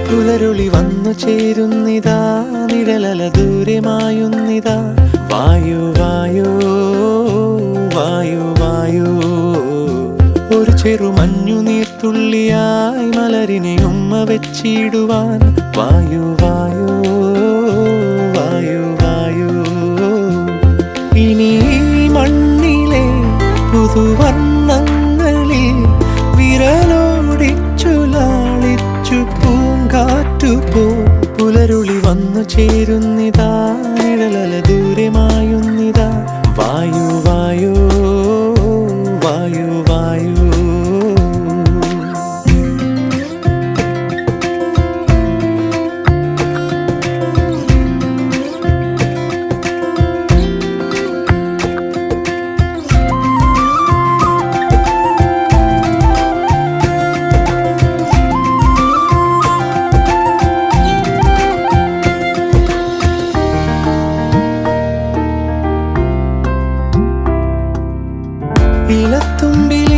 പുലരുളി വന്നു ചേരുന്നിതാ, നിഴലല ദൂരെ മായുന്നിതാ. വായു വായു വായു വായു, ഒരു ചെറു മഞ്ഞു നീർത്തുള്ളിയായി മലരിനെ ഉമ്മ വെച്ചിടുവാൻ. വായു വായു വായു വായു, ഇനി മണ്ണിലെ പുതുവർണ്ണങ്ങളിൽ വിരലോടിച്ചു ലാളിച്ചു പൂങ്കാറ്റുപോ. പുലരുളി വന്നു ചേരുന്നിതാ, നിഴലല ദൂരെ മായുന്നിതാ. വായു വായു വായു വായു. ഇലത്തുമ്പിൽ